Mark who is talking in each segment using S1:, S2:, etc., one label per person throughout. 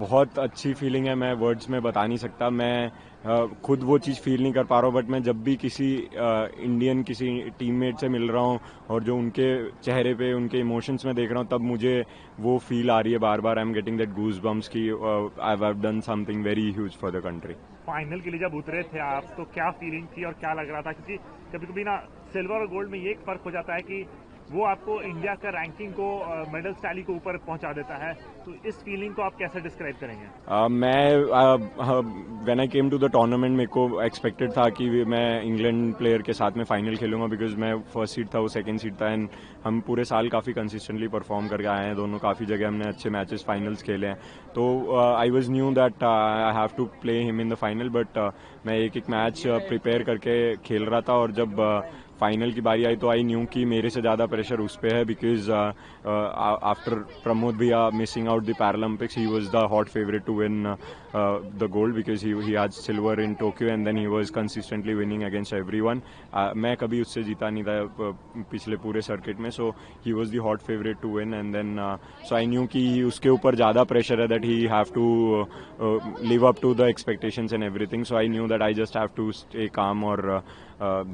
S1: बहुत अच्छी फीलिंग है, मैं वर्ड्स में बता नहीं सकता। मैं खुद वो चीज़ फील नहीं कर पा रहा हूँ, बट मैं जब भी किसी इंडियन किसी टीममेट से मिल रहा हूँ और जो उनके चेहरे पे उनके इमोशंस में देख रहा हूँ, तब मुझे वो फील आ रही है बार बार। I am getting that goosebumps की I have done something very huge for the country.
S2: Final के लिए जब उतरे थे आप, तो क्या फीलिंग थी और क्या लग रहा था? क्योंकि कभी कभी ना सिल्वर और गोल्ड में ये एक फर्क हो जाता है कि वो आपको इंडिया का रैंकिंग को मेडल टैली को ऊपर पहुंचा देता है। तो इस फीलिंग को आप कैसे डिस्क्राइब करेंगे?
S1: When I came to the tournament, मेरे को एक्सपेक्टेड था कि मैं इंग्लैंड प्लेयर के साथ में फाइनल खेलूंगा, बिकॉज मैं फर्स्ट सीट था, वो सेकंड सीट था। एंड हम पूरे साल काफ़ी कंसिस्टेंटली परफॉर्म करके आए हैं दोनों, काफ़ी जगह हमने अच्छे मैचेस फाइनल्स खेले हैं। तो I was knew that I have to play him in the final, but मैं एक एक मैच प्रिपेयर करके खेल रहा था। और जब फाइनल की बारी आई तो आई न्यू कि मेरे से ज़्यादा प्रेशर उस पर है, बिकॉज आफ्टर प्रमोद भैया missing out the Paralympics, he was the hot favourite to win the gold, because he had silver in Tokyo and then he was consistently winning against everyone. मैं कभी उससे जीता नहीं था पिछले पूरे सर्किट में, so he was the hot favourite to win. And then so I knew कि उसके ऊपर ज़्यादा प्रेशर है, that he have to live up to the expectations and everything. So I knew that I just have to stay calm, or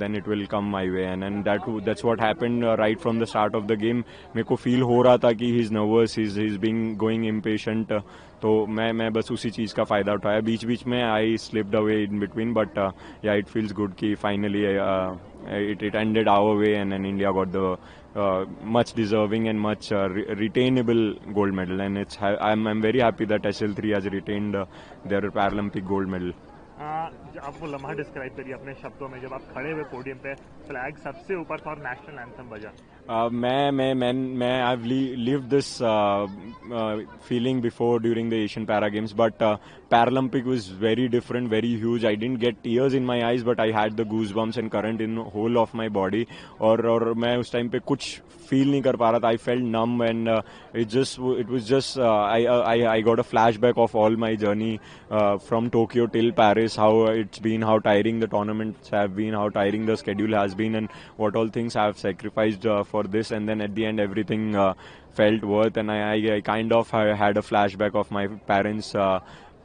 S1: then it will come my way. And that's what happened right from the start of the game. मेरे को feel हो रहा था कि he's nervous, he's being going impatient. तो मैं बस उसी चीज़ का फ़ायदा उठाया। बीच बीच में I slipped away in between, but yeah, it feels good कि finally it ended our way, and then India got the much deserving and much retainable gold medal. And I'm very happy that SL3 has retained their Paralympic gold medal.
S2: आप वो लम्हा describe करिए अपने शब्दों में, जब आप खड़े हुए पोडियम पे, फ्लैग सबसे ऊपर था और नेशनल एंथम बजा।
S1: मैं I've lived this feeling before during the Asian Para Games, but Paralympic was very different, very huge. I didn't get tears in my eyes, but I had the goosebumps and current in whole of my body. और मैं उस time पे कुछ feel नहीं कर पा रहा था. I felt numb, and it was just I got a flashback of all my journey from Tokyo till Paris, how it's been, how tiring the tournaments have been, how tiring the schedule has been, and what all things I have sacrificed for this. And then at the end everything felt worth, and I kind of had a flashback of my parents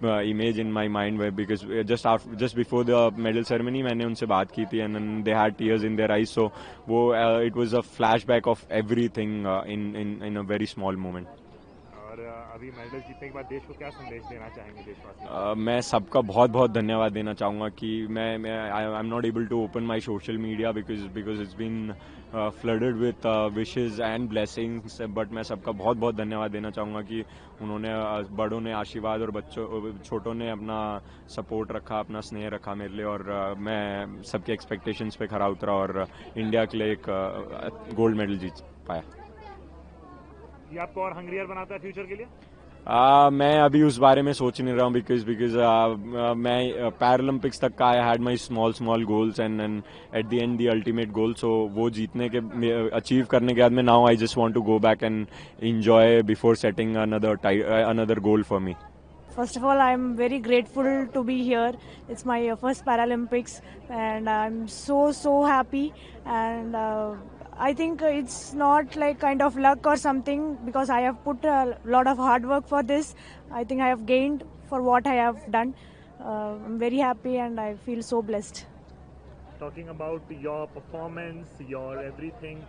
S1: image in my mind, where because just before the medal ceremony मैंने उनसे बात की थी, and then they had tears in their eyes. So वो it was a flashback of everything in a very small moment.
S2: और अभी medal जीतने के बाद देश को क्या संदेश देना चाहेंगे देशवासी?
S1: मैं सबका बहुत बहुत धन्यवाद देना चाहूँगा कि मैं I am not able to open my social media because it's been flooded with wishes and blessings, but मैं सबका बहुत बहुत धन्यवाद देना चाहूँगा कि उन्होंने बड़ों ने आशीर्वाद और छोटों ने अपना सपोर्ट रखा, अपना स्नेह रखा मेरे लिए, और मैं सबके एक्सपेक्टेशंस पे खरा उतरा और इंडिया के लिए एक गोल्ड मेडल जीत पाया।
S2: ये आपको और हंग्रियर बनाता है फ्यूचर के लिए?
S1: मैं अभी उस बारे में सोच नहीं रहा हूँ, बिकॉज मैं पैरालंपिक्स तक का I had my small goals, and at the end the ultimate goal. So वो जीतने के अचीव करने के बाद में now I just want to go back and enjoy before setting another goal for me.
S3: First of all, I'm very grateful to be here. It's my first Paralympics, and I'm so happy. And I think it's not like kind of luck or something, because I have put a lot of hard work for this. I think I have gained for what I have done. I'm very happy, and I feel so blessed.
S2: Talking about your performance, your everything,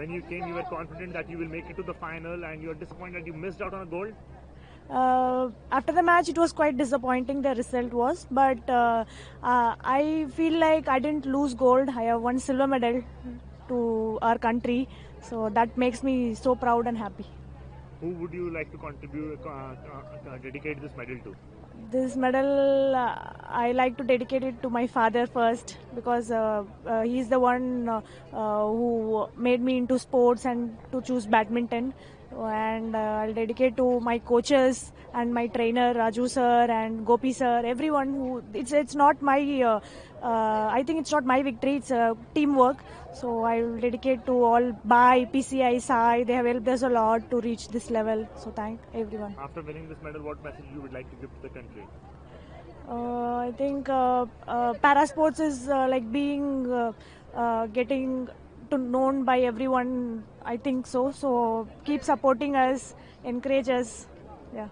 S2: when you came, you were confident that you will make it to the final, and you are disappointed that you missed out on a gold?
S3: After the match, it was quite disappointing, the result was, but I feel like I didn't lose gold. I have won silver medal to our country, so that makes me so proud and happy.
S2: Who would you like to contribute, dedicate this medal to?
S3: This medal, I like to dedicate it to my father first, because he's the one who made me into sports and to choose badminton. And I'll dedicate to my coaches and my trainer Raju sir and Gopi sir, everyone who it's not my I think it's not my victory, it's teamwork. So I will dedicate to all BAI, PCI, SAI. They have helped us a lot to reach this level, so thank everyone.
S2: After winning this medal, what message you would like to give to the country?
S3: I think para sports is like being getting to known by everyone. I think so keep supporting us, encourage us. Yeah.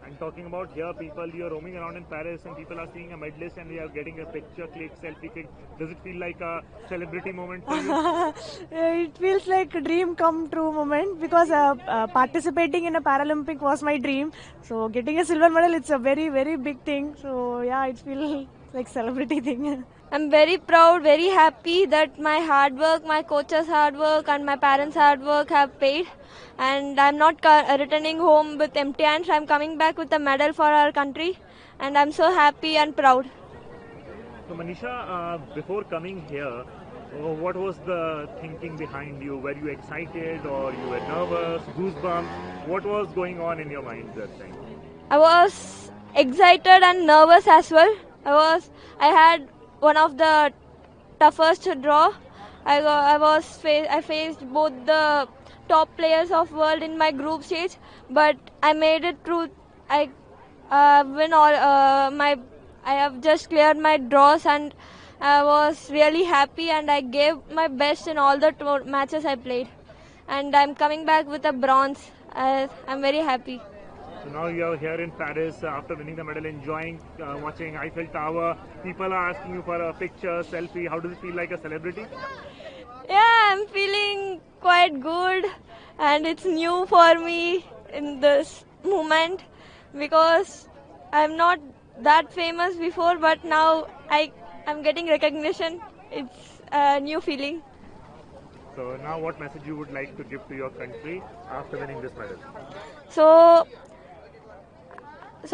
S2: I'm talking about here, people, you're roaming around in Paris and people are seeing a medalist and they are getting a picture click, selfie click. Does it feel like a celebrity moment for you?
S3: It feels like a dream come true moment because participating in a Paralympic was my dream. So getting a silver medal, it's a very, very big thing. So yeah, it feels like celebrity thing.
S4: I'm very proud, very happy that my hard work, my coach's hard work and my parents' hard work have paid. And I'm not returning home with empty hands. I'm coming back with a medal for our country. And I'm so happy and proud.
S2: So Manisha, before coming here, what was the thinking behind you? Were you excited or you were nervous, goosebumps? What was going on in your mind that time?
S4: I was excited and nervous as well. I had one of the toughest draw. I faced both the top players of world in my group stage, but I made it through. I win all I have just cleared my draws and I was really happy and I gave my best in all the matches I played. And I'm coming back with a bronze. I'm very happy.
S2: So now you are here in Paris after winning the medal, enjoying watching Eiffel Tower. People are asking you for a picture, selfie. How does it feel like a celebrity?
S4: Yeah, I'm feeling quite good and it's new for me in this moment because I'm not that famous before, but now I'm getting recognition. It's a new feeling.
S2: So now what message you would like to give to your country after winning this medal?
S4: So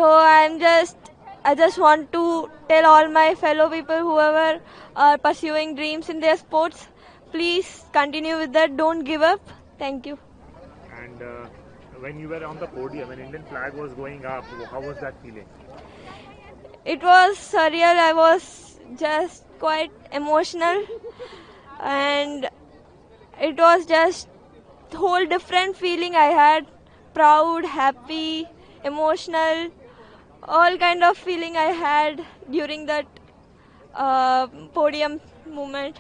S4: I just want to tell all my fellow people, whoever are pursuing dreams in their sports, please continue with that. Don't give up. Thank you.
S2: And when you were on the podium, when Indian flag was going up, how was that feeling?
S4: It was surreal. I was just quite emotional, and it was just whole different feeling I had. Proud, happy, emotional, all kind of feeling I had during that podium moment.